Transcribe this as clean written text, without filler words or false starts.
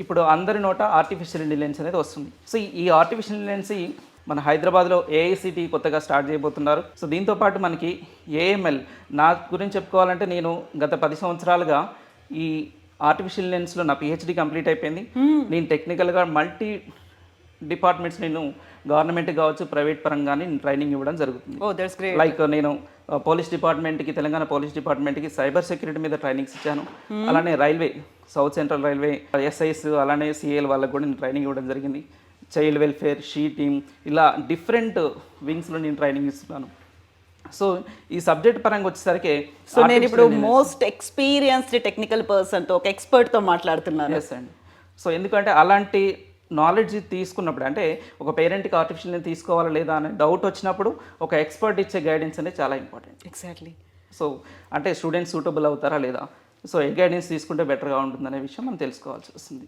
ఇప్పుడు అందరి నోట ఆర్టిఫిషియల్ ఇంటెలిజెన్స్ అనేది వస్తుంది. సో ఈ ఆర్టిఫిషియల్ ఇంటెలిజెన్స్ మన హైదరాబాద్లో ఏఐసిటి కొత్తగా స్టార్ట్ చేయబోతున్నారు. సో దీంతో పాటు మనకి ఏఎంఎల్, నా గురించి చెప్పుకోవాలంటే నేను గత 10 సంవత్సరాలుగా ఈ ఆర్టిఫిషియల్ ఇంటెలిజెన్స్లో నా పిహెచ్డి కంప్లీట్ అయిపోయింది. నేను టెక్నికల్గా మల్టీ డిపార్ట్మెంట్స్ నేను గవర్నమెంట్ కావచ్చు, ప్రైవేట్ పరంగా నేను ట్రైనింగ్ ఇవ్వడం జరుగుతుంది. లైక్ నేను పోలీస్ డిపార్ట్మెంట్కి, తెలంగాణ పోలీస్ డిపార్ట్మెంట్కి సైబర్ సెక్యూరిటీ మీద ట్రైనింగ్స్ ఇచ్చాను. అలానే railway, south central railway SIs, అలానే సిఎల్ వాళ్ళకి కూడా నేను ట్రైనింగ్ ఇవ్వడం జరిగింది. చైల్డ్ వెల్ఫేర్, షీ టీమ్, ఇలా డిఫరెంట్ వింగ్స్లో నేను ట్రైనింగ్ ఇస్తున్నాను. సో ఈ సబ్జెక్ట్ పరంగా వచ్చేసరికి సో నేను ఇప్పుడు మోస్ట్ ఎక్స్పీరియన్స్డ్ టెక్నికల్ పర్సన్తో, ఒక ఎక్స్పర్ట్తో మాట్లాడుతున్నాను. ఎస్ అండి. సో ఎందుకంటే అలాంటి నాలెడ్జ్ తీసుకున్నప్పుడు, అంటే ఒక పేరెంట్కి ఆర్టిఫిషియల్ తీసుకోవాలా లేదా అనే డౌట్ వచ్చినప్పుడు ఒక ఎక్స్పర్ట్ ఇచ్చే గైడెన్స్ అనేది చాలా ఇంపార్టెంట్. ఎగ్జాక్ట్లీ. సో అంటే స్టూడెంట్స్ సూటబుల్ అవుతారా లేదా, సో ఏ గైడెన్స్ తీసుకుంటే బెటర్గా ఉంటుందనే విషయం మనం తెలుసుకోవాల్సి వస్తుంది.